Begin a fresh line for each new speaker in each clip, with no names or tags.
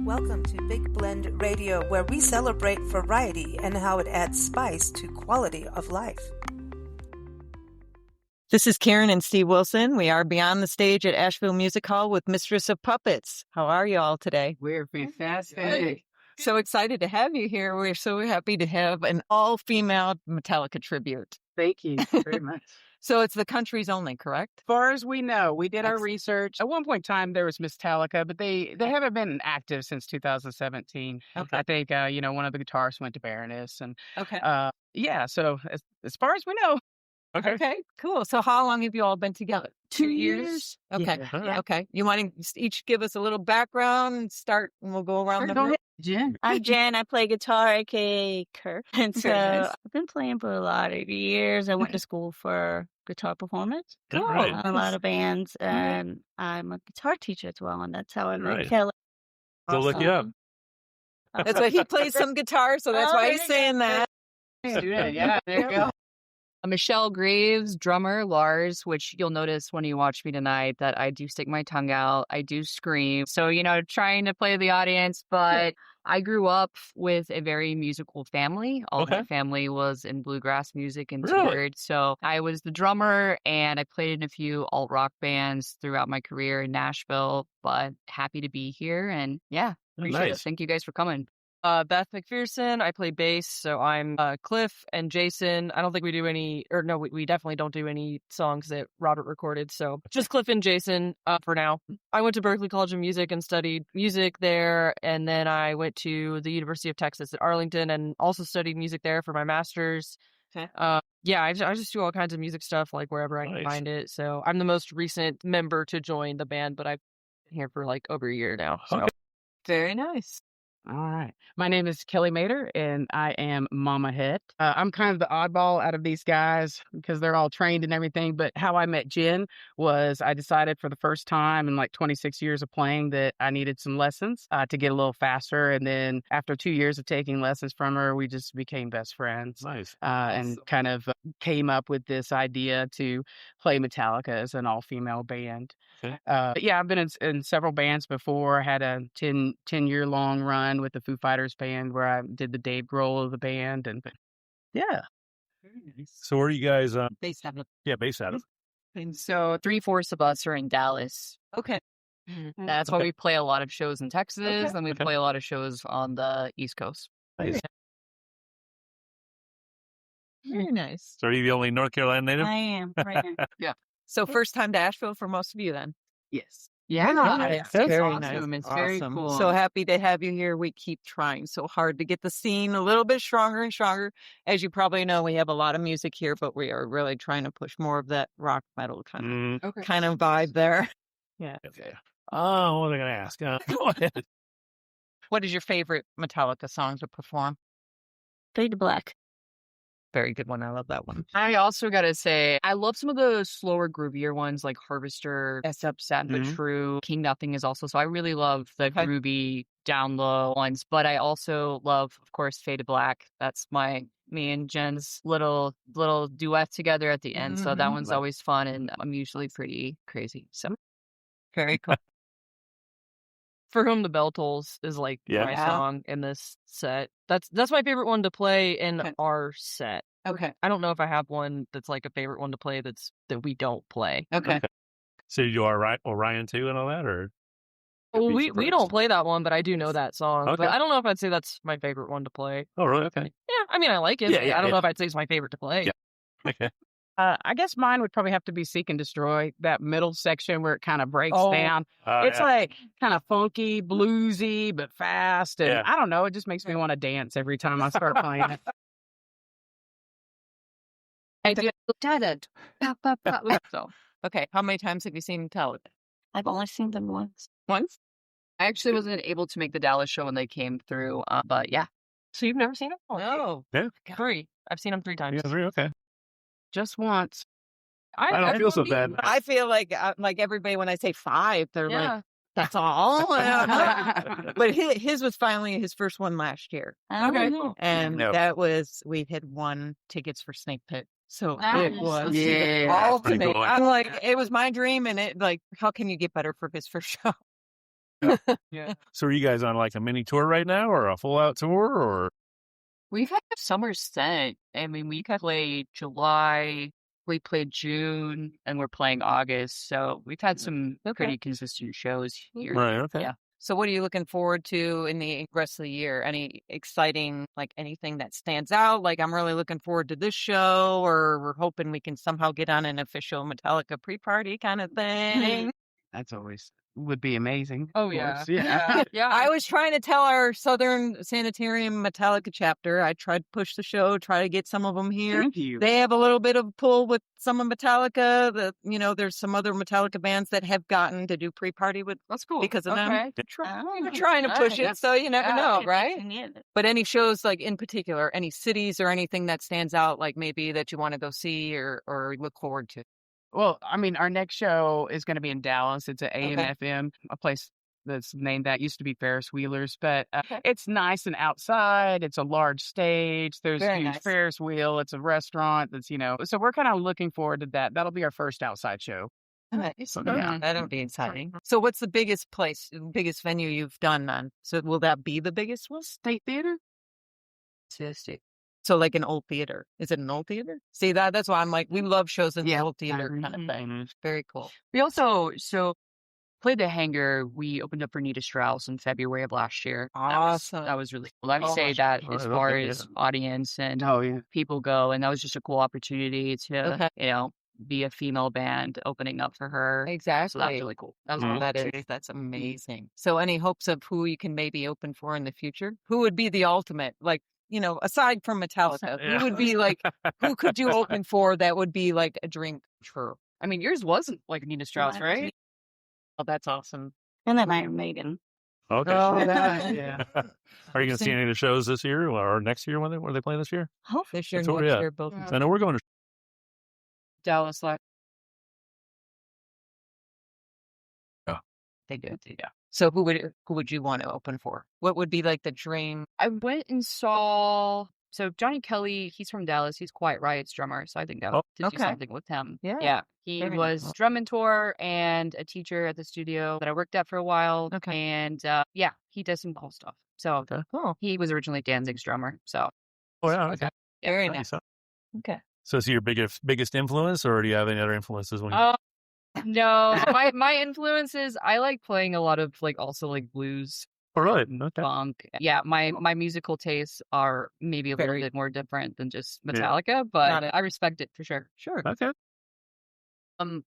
Welcome to Big Blend Radio, where we celebrate variety and how it adds spice to quality of life.
This is Karen and Steve Wilson. We are beyond the stage at Asheville Music Hall with Mistress of Puppets. How are you all today?
We're fantastic.
So excited to have you here. We're so happy to have an all-female Metallica tribute.
Thank you very much.
So it's the countries only, correct?
As far as we know, we did our
Excellent.
research. At one point in time, there was Metallica, but they haven't been active since 2017.
Okay.
I think, one of the guitarists went to Baroness. And
Okay.
so as far as we know.
Okay, cool. So how long have you all been together?
2 years.
Okay.
Yeah.
Okay. You want to each give us a little background and start, and we'll go around the
Go
room?
ahead, Jen.
I'm Jen. I play guitar, aka Kirk. And so
Very nice.
I've been playing for a lot of years. I went to school for guitar performance.
Cool.
Right.
A lot of bands, and I'm a guitar teacher as well. And that's how I met
Right.
Kelly.
Go look you up.
That's why he plays some guitar, so that's why he's saying that.
Yeah, there you go.
Michelle Graves, drummer, Lars, which you'll notice when you watch me tonight that I do stick my tongue out. I do scream. So, trying to play the audience, but I grew up with a very musical family. All of
Okay.
my family was in bluegrass music and
Really?
toured. So I was the drummer and I played in a few alt rock bands throughout my career in Nashville, but happy to be here. And yeah, appreciate it.
Nice.
Thank you guys for coming.
Beth McPherson. I play bass, so I'm Cliff and Jason. I don't think we do we definitely don't do any songs that Robert recorded, so just Cliff and Jason for now. I went to Berklee College of Music and studied music there, and then I went to the University of Texas at Arlington and also studied music there for my master's.
Okay.
I just do all kinds of music stuff, like wherever I can
Nice.
find it. So I'm the most recent member to join the band, but I've been here for like over a year now. So.
Okay.
Very nice.
All right. My name is Kelly Mater, and I am Mama Het. I'm kind of the oddball out of these guys because they're all trained and everything. But how I met Jen was I decided for the first time in like 26 years of playing that I needed some lessons to get a little faster. And then after 2 years of taking lessons from her, we just became best friends.
Nice.
And kind of came up with this idea to play Metallica as an all-female band.
Okay.
But yeah, I've been in several bands before. I had a 10-year-long run with the Foo Fighters band where I did the Dave Grohl of the band. And yeah.
So where are you guys?
Based on
Based out of.
And so 3/4 of us are in Dallas.
Okay.
That's why we play a lot of shows in Texas, and we
Okay.
play a lot of shows on the East Coast.
Nice.
Very nice.
So are you the only North Carolina native?
I am right now.
So first time to Asheville for most of you then.
Yes.
Yeah,
That's
it's
very
awesome.
nice.
It's very
Awesome.
cool.
So happy to have you here. We keep trying so hard to get the scene a little bit stronger and stronger. As you probably know, we have a lot of music here, but we are really trying to push more of that rock metal kind
Mm,
of vibe there.
okay. Oh, what was I going to ask? Go ahead.
What is your favorite Metallica song to perform?
Fade to Black.
Very good one. I love that one.
I also got to say, I love some of the slower, groovier ones like Harvester, S Up, Sad But
Mhm.
True. King Nothing is also. So I really love the
Okay.
groovy, down low ones. But I also love, of course, Fade to Black. That's me and Jen's little duet together at the end. So that
Mhm.
one's always fun, and I'm usually pretty crazy. So
Very cool.
For Whom the Bell Tolls is like
Yeah.
my
Yeah.
song in this set. That's my favorite one to play in
Okay.
our set.
Okay.
I don't know if I have one that's like a favorite one to play that we don't play.
Okay.
So you do Orion too and all that, or?
Well,
Be
we
surprised.
don't play that one, but I do know that song.
Okay.
But I don't know if I'd say that's my favorite one to play.
Oh, really? Okay.
Yeah, I mean I like it.
Yeah,
but
yeah,
I don't know
yeah.
if I'd say it's my favorite to play.
Yeah. Okay.
I guess mine would probably have to be Seek and Destroy, that middle section where it kind of breaks
Oh,
down. It's like kind of funky, bluesy, but fast. And
Yeah.
I don't know, it just makes me want to dance every time I start playing it.
I do that.
So, okay. How many times have you seen Metallica?
I've only seen them once.
Once?
I actually wasn't able to make the Dallas show when they came through, but yeah.
So you've never seen it? Oh,
No.
Yeah.
3. I've seen them 3 times.
Yeah, 3. Okay.
Just once.
I don't feel so bad.
I feel like everybody when I say 5, they're like,
Yeah.
that's all. But his was finally his first one last year,
Okay.
and
No.
that was we had won tickets for Snake Pit, so
Ah,
it was
yeah,
all
pretty
to me.
cool.
I'm like, it was my dream, and it like, how can you get better for his first show?
Yeah.
So are you guys on like a mini tour right now or a full out tour or?
We've had a summer set. I mean, we played July, we played June, and we're playing August. So we've had some pretty consistent shows here.
Right. Okay.
Yeah.
So what are you looking forward to in the rest of the year? Any exciting, like anything that stands out? Like I'm really looking forward to this show, or we're hoping we can somehow get on an official Metallica pre-party kind of thing.
That's always would be amazing.
Oh,
of
yeah.
course. Yeah.
Yeah.
I was trying to tell our Southern Sanitarium Metallica chapter. I tried to push the show, try to get some of them here.
Thank you.
They have a little bit of pull with some of Metallica. There's some other Metallica bands that have gotten to do pre-party with
That's cool.
because of them.
Okay.
We're trying to push it, so you never know, right?
Yeah.
But any shows, like in particular, any cities or anything that stands out, like maybe that you want to go see or look forward to?
Well, I mean, our next show is going to be in Dallas. It's at
Okay.
AM/FM, a place that's named that. Used to be Ferris Wheelers, but
Okay.
it's nice and outside. It's a large stage. There's a
Very
huge
nice.
Ferris wheel. It's a restaurant. So we're kind of looking forward to that. That'll be our first outside show.
Nice.
Okay.
Yeah.
That'll be exciting. So what's the biggest biggest venue you've done on? So will that be the biggest one?
State Theater.
Seriously. So like an old theater. Is it an old theater? See, that's why I'm like, we love shows in the
Yeah.
old theater kind of thing.
Mhm.
Very cool.
We also played the Hangar. We opened up for Nita Strauss in February of last year.
Awesome.
That was really cool. I would
Oh,
say
gosh.
that
Right,
as far
okay,
as audience and
Oh yeah.
people go, and that was just a cool opportunity to
Okay.
be a female band opening up for her. So that's
Exactly.
really cool. That was
Mhm.
cool.
That's amazing. So any hopes of who you can maybe open for in the future? Who would be the ultimate? Like, aside from Metallica,
Yeah.
who would be like, who could you open for that would be like a dream come true?
I mean, yours wasn't like Nita Strauss, right?
Oh, that's awesome.
And then Iron Maiden.
Okay.
Oh, yeah.
Are you going to see any of the shows this year or next year when are they playing this year?
This year
That's
and
what-
next
yeah.
year, both.
Yeah.
I know we're going to.
Dallas, like,
They do.
Yeah.
So who would you want to open for? What would be like the dream?
I went and saw. So Johnny Kelly, he's from Dallas. He's Quiet Riot's drummer. So I think I would do
okay.
something with him.
Yeah.
Yeah. He
Very
was
nice.
drum mentor and a teacher at the studio that I worked at for a while.
Okay.
And he does some cool stuff. So
Okay.
Cool.
he was originally Danzig's drummer. So
Oh yeah. Okay.
Very nice.
Nice.
Okay.
So is he your biggest influence, or do you have any other influences? When you...
no, my influences, I like playing a lot of also blues,
Oh, really? Okay.
funk. Yeah, my musical tastes are maybe a little
Very-
bit more different than just
Yeah.
Metallica,
Got
but
it.
I respect it for sure.
Sure.
Okay.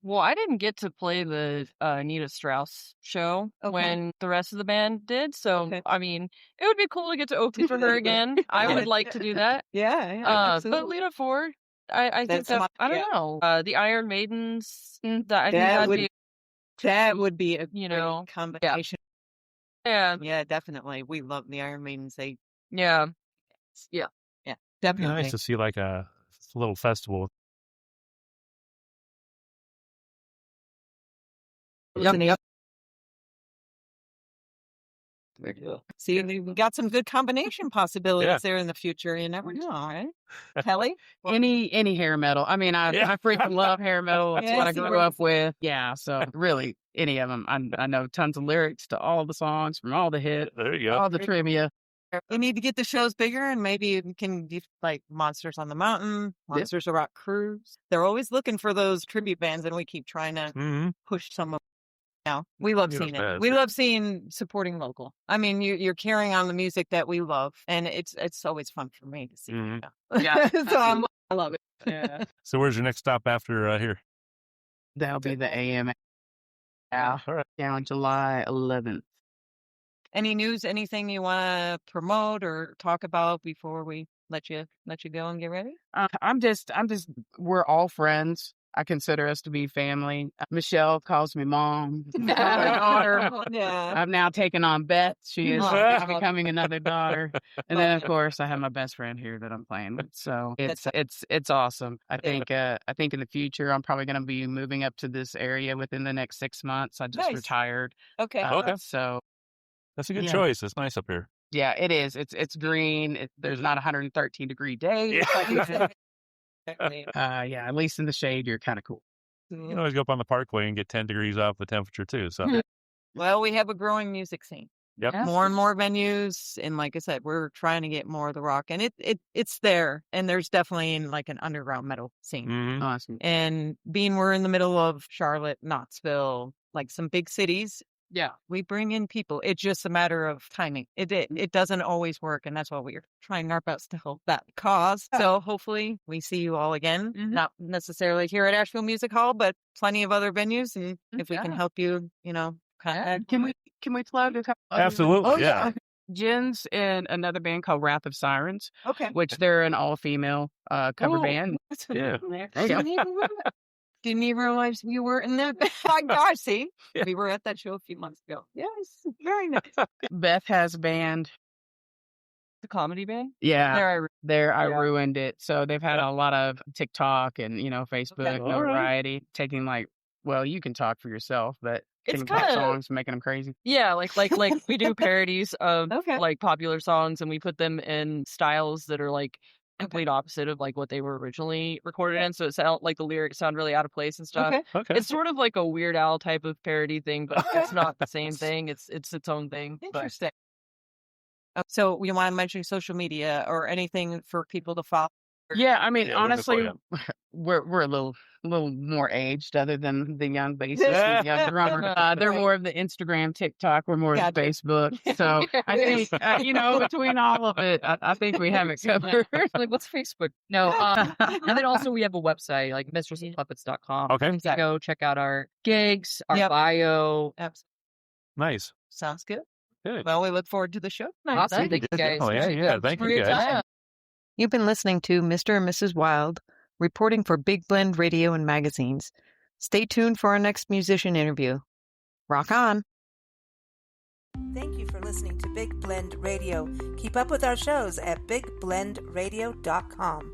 Well, I didn't get to play the Nita Strauss show
Okay.
when the rest of the band did. So,
Okay.
I mean, it would be cool to get to open for her again. I would like to do that.
Yeah.
But
absolutely.
Lita Ford, I think
That's
that,
my-
I don't
yeah.
know. The Iron Maidens, I think
That
that'd
would-
be,
That would be a
you
great
know,
combination.
yeah,
Yeah, definitely. We love the Iron Maidens.
yeah.
Definitely.
Nice to see like a little festival.
Yep. See, we got some good combination possibilities
Yeah.
there in the future. You never know, right? Kelly?
Any hair metal. I mean, I freaking love hair metal. That's
Yeah,
what I
see,
grew
we're-
up with. Yeah, so really, any of them. I know tons of lyrics to all the songs from all the hits,
There you go.
all the trivia.
We need to get the shows bigger, and maybe we can do like Monsters on the Mountain, Monsters of Rock Cruise. They're always looking for those tribute bands, and we keep trying to
Mm-hmm.
push some of them. We love
Yeah,
seeing it.
bad.
We love seeing supporting local. I mean, you're carrying on the music that we love, and it's always fun for me to see.
Mhm.
Yeah,
So I love it.
Yeah,
So where's your next stop after here?
that'll be the AM. Yeah,
All right.
on July 11th.
Any news? Anything you want to promote or talk about before we let you go and get ready?
I'm just, we're all friends. I consider us to be family. Michelle calls me mom. My daughter.
Yeah.
I've now taken on Beth. She is
Aw.
becoming another daughter. And then, of course, I have my best friend here that I'm playing with. So it's awesome. I think in the future, I'm probably going to be moving up to this area within the next 6 months. I just
Nice.
retired.
Okay.
Okay.
So
That's a good
Yeah.
choice. It's nice up here.
yeah, it is. It's green. There's not 113-degree days. Yeah, at least in the shade, you're kind of cool.
You can always go up on the parkway and get 10 degrees off the temperature too. So
Well, we have a growing music scene.
Yep.
Yeah.
More and more venues, and like I said, we're trying to get more of the rock, and it's there, and there's definitely like an underground metal scene.
Mhm.
Awesome.
And being we're in the middle of Charlotte, Knoxville, like some big cities,
Yeah.
we bring in people. It's just a matter of timing. It doesn't always work, and that's why we're trying our best to help that cause. So hopefully we see you all again, not necessarily here at Asheville Music Hall, but plenty of other venues, and if we can help you, contact.
Can we plug a couple? other-
Absolutely.
Oh,
yeah.
Jen's in another band called Wrath of Sirens,
Okay.
which they're an all-female cover
Oh,
band.
Yeah.
Didn't even realize you were in that. My gosh, see, we were at that show a few months ago. Yes, very nice.
Beth has a band.
The comedy band.
Yeah,
There,
I
yeah.
ruined it. So they've had a lot of TikTok and Facebook
Okay.
All right.
notoriety, taking well, you can talk for yourself, but
It's
singing pop
kinda-
songs, making them crazy.
Yeah, like we do parodies of
Okay.
like popular songs, and we put them in styles that are like complete opposite of like what they were originally recorded in. So it sound like the lyrics sound really out of place and stuff.
Okay.
Okay.
It's sort of like a Weird Al type of parody thing, but it's not the same thing. It's its own thing. But
Interesting. So you want to mention social media or anything for people to follow?
Yeah, I mean,
Yeah, we're
honestly,
looking
we're a little more aged, other than the young bassist and young drummer. They're
Right.
more of the Instagram, TikTok. We're more of the
Gotcha.
Facebook. So I think between all of it, I think we have it covered.
Like, what's Facebook? No. And then also we have a website, like mistressofpuppets.com.
Okay.
You can go check out our gigs, our
Yep.
bio.
Absolutely.
Nice.
Sounds good.
Good.
Well, we look forward to the show.
Awesome. Thank you guys.
Oh, yeah. Thank you, guys.
You've been listening to Mr. and Mrs. Wild, reporting for Big Blend Radio and magazines. Stay tuned for our next musician interview. Rock on. Thank you for listening to Big Blend Radio. Keep up with our shows at bigblendradio.com.